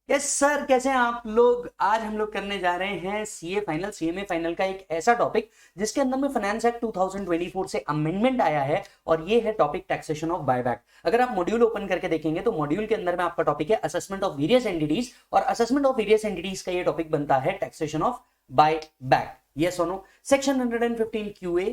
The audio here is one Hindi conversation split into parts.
यस सर, कैसे हैं आप लोग। आज हम लोग करने जा रहे हैं सीए फाइनल सीएमए फाइनल का एक ऐसा टॉपिक जिसके अंदर में फाइनेंस एक्ट 2024 से अमेंडमेंट आया है और ये है टॉपिक टैक्सेशन ऑफ बायबैक। अगर आप मॉड्यूल ओपन करके देखेंगे तो मॉड्यूल के अंदर में आपका टॉपिक है असेसमेंट ऑफ वेरियस एंटिटीज और असेसमेंट ऑफ वेरियस एंटिटीज का ये टॉपिक बनता है टैक्सेशन ऑफ बायबैक। यस और no. Section 115 QA,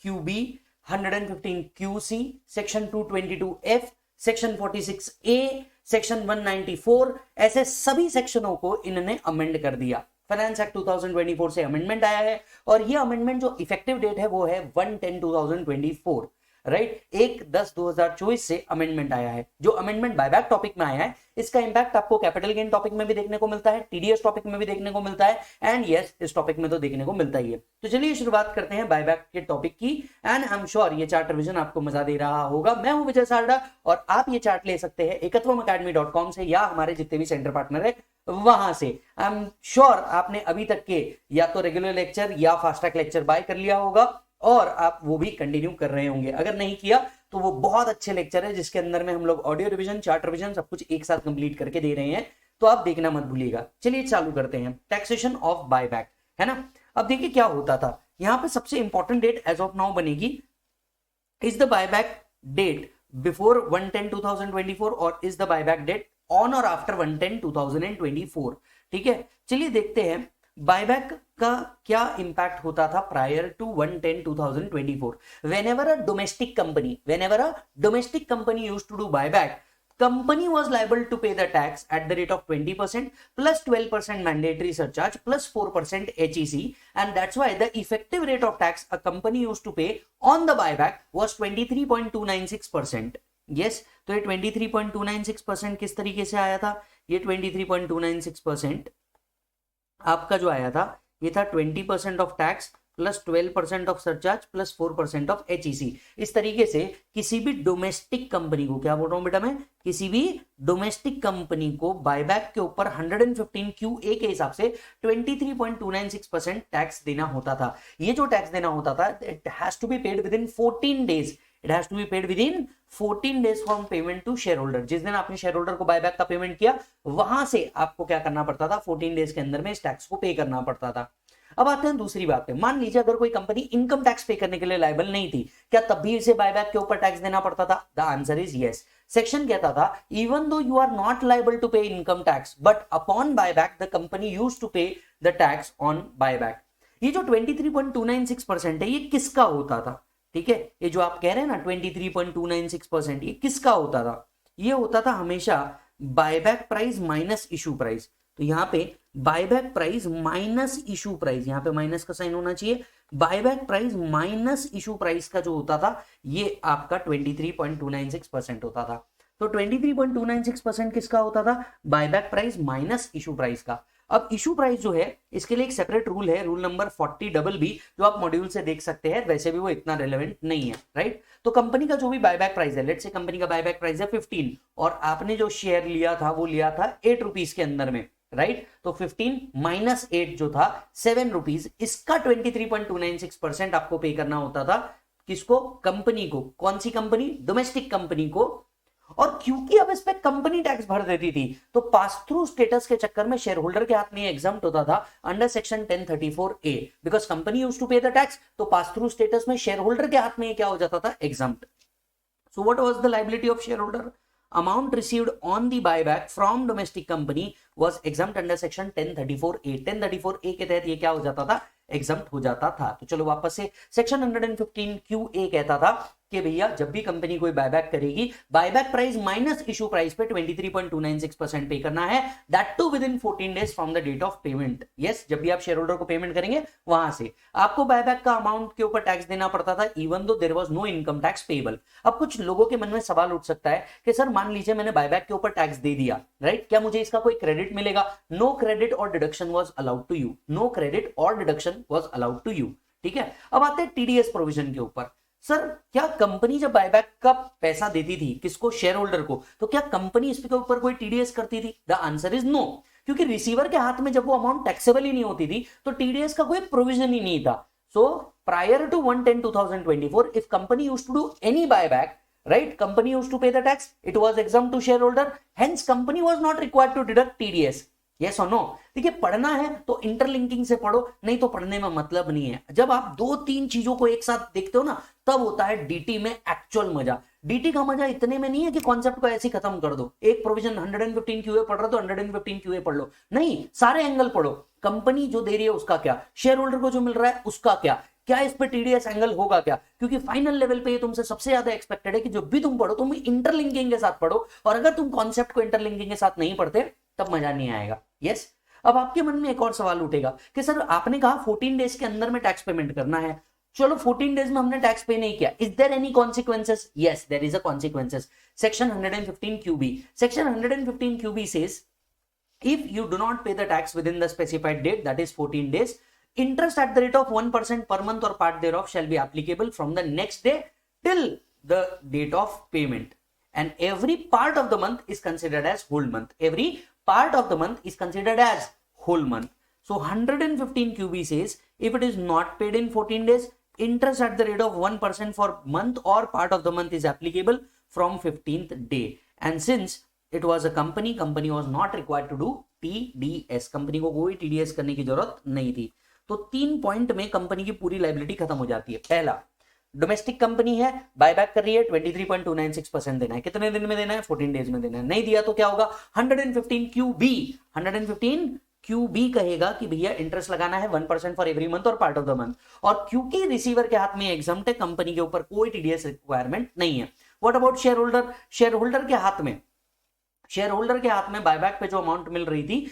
QB, 115 QC, section 222 F, section 46 A, section 194, ऐसे सभी सेक्शनों को इन्होंने अमेंड कर दिया। फाइनेंस एक्ट 2024 से अमेंडमेंट आया है और ये अमेंडमेंट जो इफेक्टिव डेट है वो है 1/10/2024, राइट। 1/10/2024 से अमेंडमेंट आया है। जो अमेंडमेंट बायबैक टॉपिक में आया है इसका इंपैक्ट आपको कैपिटल गेन टॉपिक में भी देखने को मिलता है, टीडीएस टॉपिक में भी देखने को मिलता है एंड यस इस टॉपिक में तो देखने को मिलता ही है। तो चलिए शुरुआत करते हैं बायबैक के टॉपिक की एंड आई एम श्योर ये चार्ट रिवीजन आपको मजा दे रहा होगा। मैं हूं विजय सारडा और आप ये चार्ट ले सकते हैं ekatwamacademy.com से या हमारे जितने भी सेंटर पार्टनर है वहां से। आई एम श्योर आपने अभी तक के या तो रेगुलर लेक्चर या फास्ट ट्रैक लेक्चर बाय कर लिया होगा और आप वो भी कंटिन्यू कर रहे होंगे। अगर नहीं किया तो वो बहुत अच्छे लेक्चर है जिसके अंदर में हम लोग ऑडियो रिवीजन, चार्ट रिवीजन सब कुछ एक साथ कंप्लीट करके दे रहे हैं, तो आप देखना मत भूलिएगा। चलिए चालू करते हैं। टैक्सेशन ऑफ बायबैक है ना। अब देखिए क्या होता था, यहां पे सबसे important date as of now बनेगी is the buyback date before 1/10/2024 और is the buyback date on और आफ्टर 1/10/2024। ठीक है, चलिए देखते हैं बायबैक का क्या इंपैक्ट होता था prior to 1/10/2024। whenever a domestic company used to do buyback, company was liable to pay the tax at the rate of 20% plus 12% mandatory surcharge plus 4% HEC, and that's why the effective rate of tax a company used to pay on the buyback was 23.296%। yes, तो ये 23.296% किस तरीके से आया था? ये 23.296% आपका जो आया था ये था 20% of tax plus 12% of surcharge plus 4% of HEC। इस तरीके से किसी भी डोमेस्टिक कंपनी को, क्या बोल रहा हूं बेटा मैं, किसी भी डोमेस्टिक कंपनी को बायबैक के ऊपर 115 QA के हिसाब से 23.296% टैक्स देना होता था। ये जो टैक्स देना होता था it has to be paid within 14 days. It has to be paid within 14 days from payment to shareholder. जिस दिन आपने शेयर होल्डर को बायबैक का पेमेंट किया वहां से आपको क्या करना पड़ता था, 14 डेज के अंदर में इस टैक्स को पे करना पड़ता था। अब आते हैं दूसरी बात पे। मान लीजिए अगर कोई कंपनी इनकम टैक्स पे करने के लिए लायबल नहीं थी, क्या तब भी इसे बायबैक के ऊपर टैक्स देना पड़ता था? The answer is yes. Section कहता था even though you are not liable to pay income tax but upon buyback the company used to pay the tax on buyback. ये जो 23.296% है ये किसका होता था? ठीक है, ये जो आप कह रहे हैं ना 23.296% ये किसका होता था? ये होता था हमेशा buyback price minus issue price. तो यहां पे buyback price minus issue price, यहां पे माइनस का साइन होना चाहिए। Buyback price minus issue price का जो होता था ये आपका 23.296% होता था। तो 23.296% किसका होता था? Buyback price minus issue price का। अब इशू प्राइस जो है इसके लिए एक सेपरेट रूल है, रूल नंबर 40BB, जो आप मॉड्यूल से देख सकते हैं। वैसे भी वो इतना रेलेवेंट नहीं है, राइट। तो कंपनी का जो भी बायबैक प्राइस है, लेट्स से कंपनी का बायबैक प्राइस है 15 और आपने जो शेयर लिया था वो लिया था 8 रुपीज के अंदर में, राइट। तो 15 माइनस 8 जो था 7 रुपीज, इसका 23.296% आपको पे करना होता था। किसको? कंपनी को। कौन सी कंपनी? डोमेस्टिक कंपनी को। और क्योंकि अब इस पे कंपनी टैक्स भर देती थी तो पास थ्रू स्टेटस के चक्कर में शेयर होल्डर के हाथ में एग्जाम्प्ट होता था under section 1034A। Because company used to pay the tax तो पास थ्रू स्टेटस में शेयर होल्डर के हाथ में क्या हो जाता था? Exempt. So what was the liability of shareholder? amount received on the buyback from domestic company was exempt under section 1034A। 1034A के तहत ये क्या हो जाता था? एग्जम्प्ट हो जाता था। तो चलो वापस से सेक्शन 115 QA कहता था कि भैया जब भी कंपनी कोई बायबैक करेगी buyback price minus issue price पे 23.296% पे करना है, that to within 14 days from the date of payment. Yes, जब भी आप शेयर होल्डर को पेमेंट करेंगे वहां से आपको बायबैक का अमाउंट के ऊपर टैक्स देना पड़ता था even though there was no income tax payable. अब कुछ लोगों के मन में सवाल उठ सकता है कि सर मान लीजिए मैंने बायबैक के ऊपर टैक्स दे दिया, राइट, क्या मुझे इसका कोई क्रेडिट मिलेगा? नो क्रेडिट और deduction was allowed to you. No credit और deduction was allowed to you. ठीक है, अब आते हैं टीडीएस प्रोविजन के ऊपर। सर क्या कंपनी जब बायबैक का पैसा देती थी किसको? शेयर होल्डर को, तो क्या कंपनी इसके ऊपर कोई टीडीएस करती थी? The answer is no. क्योंकि रिसीवर के हाथ में जब वो अमाउंट टैक्सेबल ही नहीं होती थी तो टीडीएस का कोई प्रोविजन ही नहीं था। So prior to 1/10/2024 if company used to do any buyback right? Company used to pay the tax, it was exempt to shareholder, hence company was not required to deduct TDS. yes or no? देखिए, पढ़ना है तो इंटरलिंकिंग से पढ़ो, नहीं तो पढ़ने में मतलब नहीं है। जब आप दो तीन चीजों को एक साथ देखते हो ना, तब होता है डीटी में एक्चुअल मजा। डीटी का मजा इतने में नहीं है कि कॉन्सेप्ट को ऐसे खत्म कर दो, एक प्रोविजन 115 क्यूए पढ़ रहा तो 115 क्यूए पढ़ लो, नहीं, सारे एंगल पढ़ो। कंपनी जो दे रही है उसका क्या, शेयर होल्डर को जो मिल रहा है उसका क्या, क्या इस पे टीडीएस एंगल होगा क्या, क्योंकि फाइनल लेवल पे ये तुमसे सबसे ज्यादा एक्सपेक्टेड है कि जब भी तुम पढ़ो तुम इंटरलिंकिंग के साथ पढ़ो, और अगर तुम कॉन्सेप्ट को इंटरलिंकिंग के साथ नहीं पढ़ते तब मजा नहीं आएगा। यस। अब आपके मन में एक और सवाल उठेगा कि सर आपने कहा 14 डेज के अंदर में टैक्स पेमेंट करना है, चलो 14 डेज में हमने टैक्स पे नहीं किया, is there any consequences? Yes, there is a consequences. Section 115 QB, section 115 QB says if you do not pay the tax within the specified date, that is 14 days, interest at the rate of 1% per month or part thereof shall be applicable from the next day till the date of payment, and every part of the month is considered as whole month. Every part of the month is considered as whole month. So 115 QB says if it is not paid in 14 days, interest at the rate of 1% for month or part of the month is applicable from 15th day. And since it was a company was not required to do TDS, company को कोई TDS करने की जरूरत नहीं थी। तो 3 पॉइंट में कंपनी की पूरी लाइबिलिटी खत्म हो जाती है। पहला, डोमेस्टिक कंपनी है, बायबैक कर रही है, 23.296% देना है। कितने दिन में देना है? 14 डेज में देना है। नहीं दिया तो क्या होगा? 115 QB कहेगा कि भैया इंटरेस्ट लगाना है 1% फॉर एवरी मंथ और पार्ट ऑफ द मंथ, और क्योंकि रिसीवर के हाथ में एग्जम्प्ट है, कंपनी के ऊपर कोई टीडीएस रिक्वायरमेंट नहीं है। What about share holder? Share holder के हाथ में बायबैक पे जो अमाउंट मिल रही थी,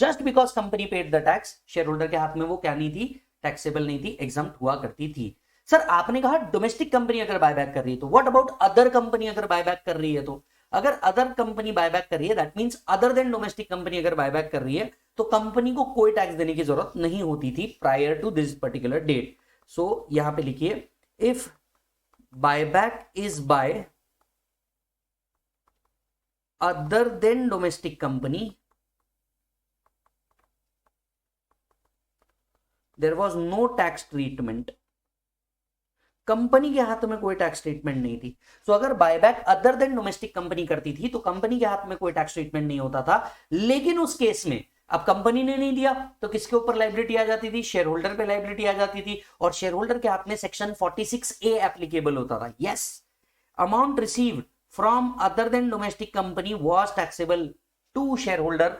just because company paid the tax, share holder के हाथ में वो क्या नहीं थी? टैक्सेबल नहीं थी, एग्जम्प्ट हुआ करती थी। सर आपने कहा डोमेस्टिक कंपनी अगर बायबैक कर रही है तो व्हाट अबाउट अदर कंपनी अगर बायबैक कर रही है तो? अगर अदर कंपनी बायबैक कर रही है, that means other than domestic company अगर बायबैक कर रही है, तो कंपनी को कोई टैक्स देने की जरूरत नहीं होती थी prior to this particular date. So यहां पे लिखिए, if buyback is by other than domestic company, there was no tax treatment. Company के हाथ में कोई टैक्स ट्रीटमेंट नहीं थी। सो अगर buyback other than domestic company करती थी तो कंपनी के हाथ में कोई टैक्स ट्रीटमेंट नहीं होता था। लेकिन उस केस में अब कंपनी ने नहीं दिया तो किसके ऊपर लायबिलिटी आ जाती थी? शेयर होल्डर पे लायबिलिटी आ जाती थी, और शेयर होल्डर के हाथ में सेक्शन 46A एप्लीकेबल होता था। Yes, amount received from other than domestic company was taxable to shareholder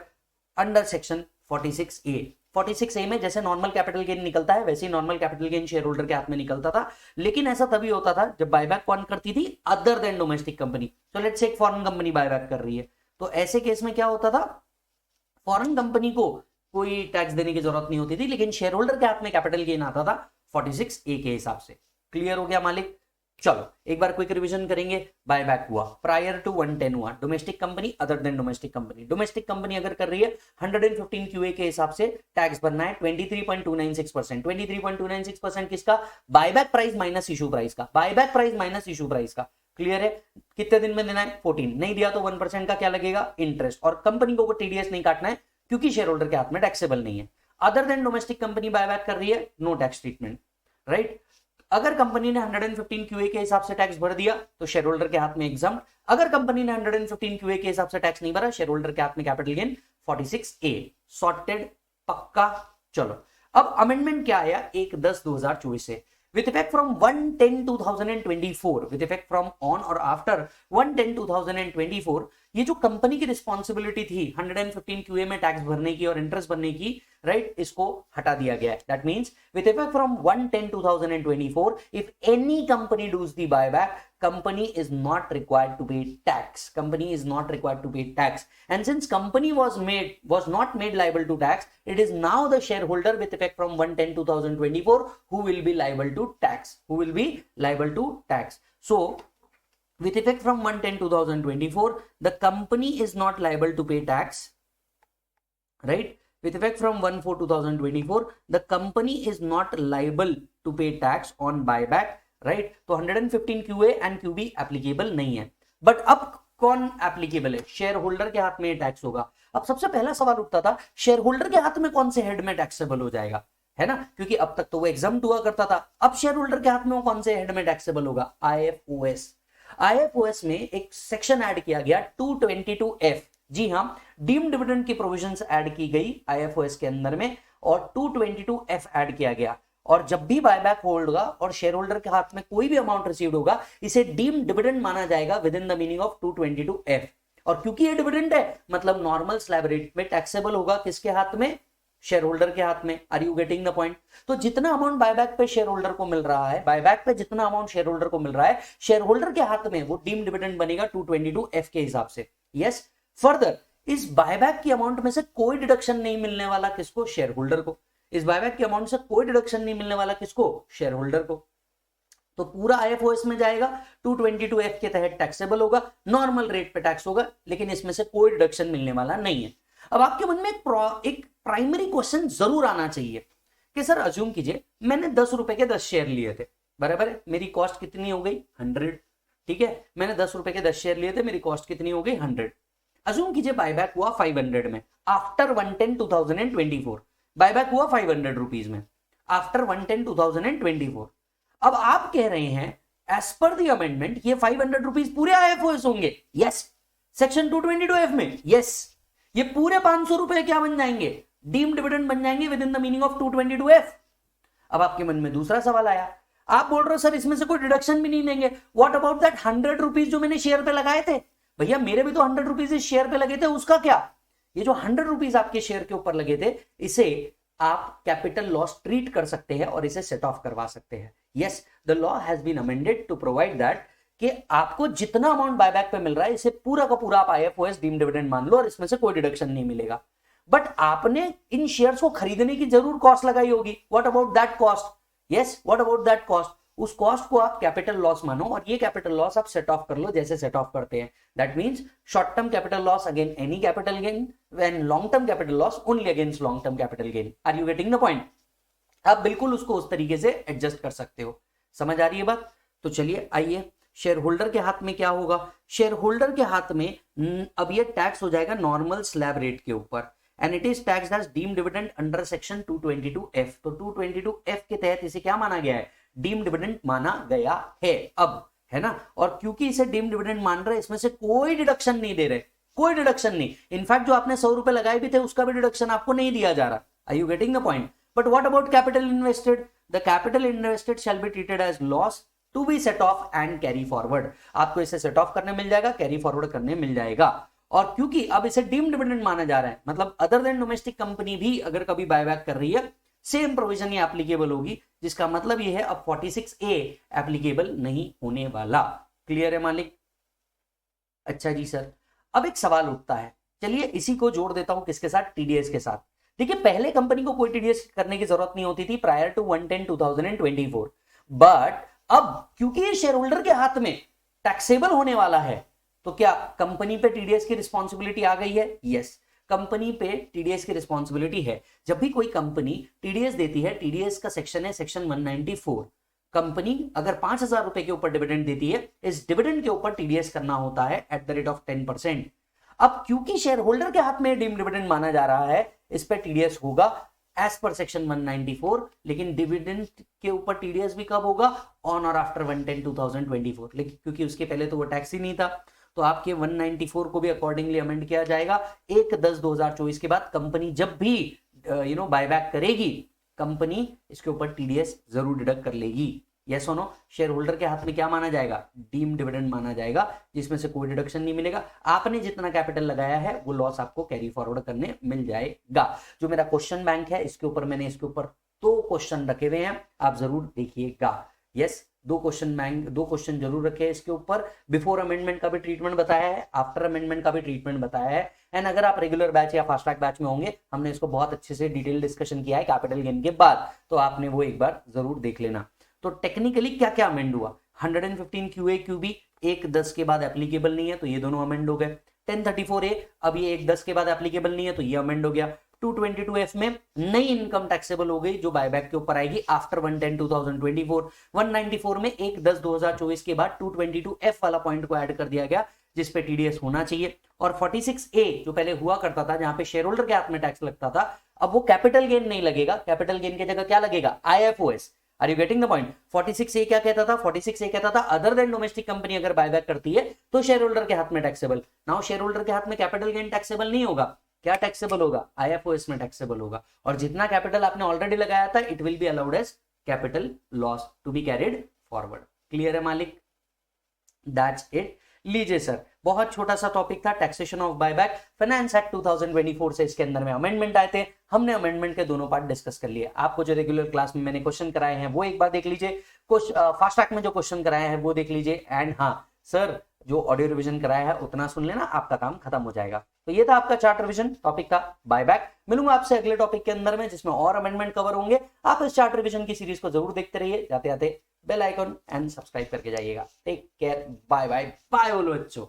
under section 46A। 46A में जैसे नॉर्मल कैपिटल गेन निकलता है, वैसे ही normal capital gain share holder के हाथ में निकलता था। लेकिन ऐसा तभी होता था जब बायबैक कौन करती थी? Other than domestic company. तो लेट्स से एक फॉरेन कंपनी बायबैक कर रही है, तो ऐसे केस में क्या होता था? फॉरेन कंपनी को कोई टैक्स देने की जरूरत नहीं होती थी, लेकिन शेयर होल्डर के हाथ में कैपिटल गेन आता था 46A के हिसाब से। क्लियर हो गया मालिक? चलो एक बार क्विक रिवीजन करेंगे। बायबैक हुआ, प्रायर टू 110 हुआ, domestic company other than domestic company. Domestic company अगर कर रही है 115 QA के हिसाब से टैक्स भरना है 23.296%। 23.296% किसका? Buyback price minus issue price का। Buyback price minus issue price का। क्लियर है? कितने दिन में देना है? 14। नहीं दिया तो 1% का क्या लगेगा? इंटरेस्ट। और कंपनी को टीडीएस नहीं काटना है क्योंकि शेयर होल्डर के हाथ में टैक्सेबल नहीं है। Other than domestic company buyback कर रही है, नो टैक्स ट्रीटमेंट, राइट? अगर कंपनी ने 115 QA के हिसाब से टैक्स भर दिया तो शेयर होल्डर के हाथ में एग्जाम। अगर कंपनी ने 115 QA के हिसाब से टैक्स नहीं भरा, शेयर होल्डर के हाथ में कैपिटल गेन 46A। सॉर्टेड? पक्का? चलो अब अमेंडमेंट क्या आया 1/10/2024 से। with effect from 1/10/2024, with effect from on or after 1/10/2024, ये जो कंपनी की रिस्पॉन्सिबिलिटी थी 115 QA में टैक्स भरने की और इंटरेस्ट भरने की, राइट, इसको हटा दिया गया है। That means with effect from 1/10/2024, if any company does the buyback, company is not required to pay tax. Company is not required to pay tax. And since company was not made liable to tax, it is now the shareholder with effect from 1/10/2024 who will be liable to tax. Who will be liable to tax. So with effect from 1/10/2024, the company is not liable to pay tax, right? With effect from 1/4/2024, the company is not liable to pay tax on buyback, right? तो 115 QA and QB एप्लीकेबल नहीं है। बट अब कौन एप्लीकेबल है? शेयर होल्डर के हाथ में टैक्स होगा। अब सबसे पहला सवाल उठता था, शेयर होल्डर के हाथ में कौन से हेड में टैक्सेबल हो जाएगा, है ना? क्योंकि अब तक तो वो एग्जम्प्ट हुआ करता था। अब शेयर होल्डर के हाथ में वो कौन से हेड में टैक्सेबल होगा? IFOS। आईएफओएस में एक सेक्शन ऐड किया गया 222F। जी हाँ, डीम्ड डिविडेंड की प्रोविजंस ऐड की गई आईएफओएस के अंदर में और 222F ऐड किया गया। और जब भी बायबैक होल्ड होगा और शेयर होल्डर के हाथ में कोई भी अमाउंट रिसीव्ड होगा, इसे डीम्ड डिविडेंड माना जाएगा within the meaning of 222F। और क्योंकि ये डिविडेंड है, मतलब नॉर्मल स्लैब रेट में टैक्सेबल होगा किसके हाथ में? शेयर होल्डर के हाथ में। Are you getting the point? तो जितना अमाउंट बायबैक पे शेयर होल्डर को मिल रहा है, बायबैक पे जितना अमाउंट शेयर होल्डर को मिल रहा है, शेयर होल्डर के हाथ में वो डीम्ड डिविडेंड बनेगा 222F के हिसाब से। यस, फर्दर इस बायबैक की अमाउंट में से कोई डिडक्शन नहीं मिलने वाला किसको? शेयर होल्डर को। इस बायबैक की अमाउंट से कोई डिडक्शन नहीं मिलने वाला किसको? शेयर होल्डर को। तो पूरा आईएफओएस में जाएगा, 222F के तहत टैक्सेबल होगा, नॉर्मल रेट पे टैक्स होगा, लेकिन इसमें से कोई डिडक्शन मिलने वाला नहीं है। अब आपके मन में एक प्राइमरी क्वेश्चन जरूर आना चाहिए कि सर अज्यूम कीजिए मैंने 10 रुपए के 10 शेयर लिए थे, बराबर है, मेरी कॉस्ट कितनी हो गई? 100। ठीक है, मैंने 10 रुपए के 10 शेयर लिए थे, मेरी कॉस्ट कितनी हो गई? 100। अज्यूम कीजिए बायबैक हुआ 500 में आफ्टर 110/2024। बायबैक हुआ 500 रुपीज में आफ्टर 110/2024। अब आप कह रहे हैं एज पर द अमेंडमेंट ये 500 रुपीज पूरे आईएफओएस होंगे। यस, सेक्शन 222F में यस, ये पूरे 500 रुपए क्या बन जाएंगे? डीम्ड डिविडेंड बन जाएंगे with in the meaning of 222F। अब आपके मन में दूसरा सवाल आया, आप बोल रहे हो सर इसमें से कोई डिडक्शन भी नहीं देंगे, व्हाट अबाउट दैट 100 रुपीज जो मैंने शेयर पे लगाए थे? भैया मेरे भी तो 100 रुपीज इस शेयर पे लगे थे, उसका क्या? ये जो 100 रुपीज आपके शेयर के ऊपर लगे थे, इसे आप कैपिटल लॉस ट्रीट कर सकते हैं और इसे सेट ऑफ करवा सकते हैं। Yes, the law has been amended to provide that कि आपको जितना अमाउंट बायबैक पे मिल रहा है इसे पूरा का पूरा आप आईएफओएस डीम्ड डिविडेंड मान लो और इसमें से कोई डिडक्शन नहीं मिलेगा। बट आपने इन शेयर्स को खरीदने की जरूर कॉस्ट लगाई होगी, what about that cost? Yes, what about that cost? उस कॉस्ट को आप कैपिटल लॉस मानो और ये कैपिटल लॉस आप सेट ऑफ कर लो जैसे सेट ऑफ करते हैं। That means short term capital loss again any capital gain, when long term capital loss only against long term capital gain. Are you getting the point? आप बिल्कुल उसको उस तरीके से एडजस्ट कर सकते हो। समझ आ रही है बात? तो चलिए आइए, शेयर होल्डर के हाथ में क्या होगा? शेयर होल्डर के हाथ में अब ये टैक्स हो जाएगा नॉर्मल स्लैब रेट के ऊपर and it is taxed as deemed dividend under section 222F। तो 222F के तहत इसे क्या माना गया है? डीम्ड डिविडेंड माना गया है अब, है ना? और क्योंकि इसे डीम्ड डिविडेंड मान रहे, इसमें से कोई डिडक्शन नहीं दे रहे, कोई डिडक्शन नहीं। इनफैक्ट जो आपने 100 रुपए लगाए भी थे उसका भी डिडक्शन आपको नहीं दिया जा रहा। Are you getting the point? But what about capital invested? The capital invested shall be treated as loss to be set off and carry forward. आपको इसे सेट ऑफ करने मिल जाएगा, कैरी फॉरवर्ड करने मिल जाएगा। और क्योंकि अब इसे डीम्ड डिविडेंड माना जा रहा है, मतलब अदर देन डोमेस्टिक कंपनी भी अगर कभी बायबैक कर रही है, सेम प्रोविजन ये एप्लीकेबल होगी, जिसका मतलब ये है अब 46A एप्लीकेबल नहीं होने वाला। क्लियर है मालिक? अच्छा जी सर, अब एक सवाल उठता है, चलिए इसी को जोड़ देता हूं किसके साथ? टीडीएस के साथ। देखिए पहले कंपनी को कोई टीडीएस करने की जरूरत नहीं होती थी प्रायर टू 110/2024, बट अब क्योंकि ये शेयर होल्डर के हाथ में टैक्सेबल होने वाला है, तो क्या कंपनी पे टीडीएस की रिस्पॉन्सिबिलिटी आ गई है? यस, कंपनी पे टीडीएस की रिस्पॉन्सिबिलिटी है। जब भी कोई कंपनी टीडीएस देती है, टीडीएस का सेक्शन है सेक्शन 194। कंपनी अगर 5,000 रुपए के ऊपर डिविडेंड देती है, इस डिविडेंड के ऊपर टीडीएस करना होता है एट द रेट ऑफ 10%। अब क्योंकि शेयर होल्डर के हाथ में डीम्ड डिविडेंड माना जा रहा है, इस पे टीडीएस होगा एज पर सेक्शन 194, लेकिन डिविडेंड के ऊपर टीडीएस भी कब होगा? ऑन और आफ्टर 110/2024। लेकिन क्योंकि उसके पहले तो वो टैक्स ही नहीं था, तो आपके 194 को भी अकॉर्डिंगली अमेंड किया जाएगा। 1/10/2024 के बाद कंपनी जब भी बायबैक करेगी, कंपनी इसके ऊपर टीडीएस जरूर डिडक्ट कर लेगी। यस और नो? शेयर होल्डर के हाथ में क्या माना जाएगा? डीम्ड डिविडेंड माना जाएगा, जिसमें से कोई डिडक्शन नहीं मिलेगा। आपने जितना कैपिटल लगाया है वो लॉस आपको कैरी फॉरवर्ड करने मिल जाएगा। जो मेरा क्वेश्चन बैंक है, इसके ऊपर मैंने इसके ऊपर 2 क्वेश्चन रखे हुए हैं, आप जरूर देखिएगा। यस, 2 क्वेश्चन जरूर रखे हैं इसके ऊपर। बिफोर अमेंडमेंट का भी ट्रीटमेंट बताया है, आफ्टर अमेंडमेंट का भी ट्रीटमेंट बताया है। एंड अगर आप रेगुलर बैच या फास्ट ट्रैक बैच में होंगे, हमने इसको बहुत अच्छे से डिटेल डिस्कशन किया है कैपिटल गेन के बाद, तो आपने वो एक बार जरूर देख लेना। तो टेक्निकली क्या क्या अमेंड हुआ? 115 QA QB 1/10 के बाद एप्लीकेबल नहीं है, तो ये दोनों अमेंड हो गए। 1034A अब ये 1/10 के बाद एप्लीकेबल नहीं है, तो ये अमेंड हो गया। 222F में नई इनकम टैक्सेबल हो गई जो बायबैक के ऊपर आएगी आफ्टर 110/2024। 194 में 1/10/2024 के बाद 222F वाला पॉइंट को ऐड कर दिया गया, जिसपे टीडीएस होना चाहिए। और 46A जो पहले हुआ करता था, जहां पे शेयर होल्डर के हाथ में टैक्स लगता था, अब वो कैपिटल गेन नहीं लगेगा। कैपिटल गेन की जगह क्या लगेगा? IFOS. Are you getting the point? 46A क्या कहता था? 46A कहता था अदर देन डोमेस्टिक कंपनी अगर बायबैक करती है तो शेयर होल्डर के हाथ में टैक्सेबल। नाउ शेयर होल्डर के हाथ में कैपिटल गेन टैक्सेबल नहीं होगा, क्या टैक्सेबल होगा? IFOS में टैक्सेबल होगा, और जितना कैपिटल आपने ऑलरेडी लगाया था it will be allowed as capital loss to be carried forward. Clear है मालिक? That's it. लीजिए सर, बहुत छोटा सा टॉपिक था taxation of buyback. Finance act 2024 से इसके अंदर में अमेंडमेंट आए थे, हमने अमेंडमेंट के दोनों पार्ट डिस्कस कर लिए। आपको जो रेगुलर क्लास में मैंने क्वेश्चन कराए हैं वो एक बार देख लीजिए, कुछ फास्ट ट्रैक में जो क्वेश्चन कराए हैं वो देख लीजिए, एंड हाँ सर जो ऑडियो रिवीजन कराया है उतना सुन लेना, आपका काम खत्म हो जाएगा। तो ये था आपका चार्ट रिवीजन, टॉपिक था बायबैक। मिलूंगा आपसे अगले टॉपिक के अंदर में जिसमें और अमेंडमेंट कवर होंगे। आप इस चार्ट रिवीजन की सीरीज को जरूर देखते रहिए, जाते जाते बेल आइकॉन एंड सब्सक्राइब करके जाइएगा। Take care, bye bye bye बोलो बच्चों।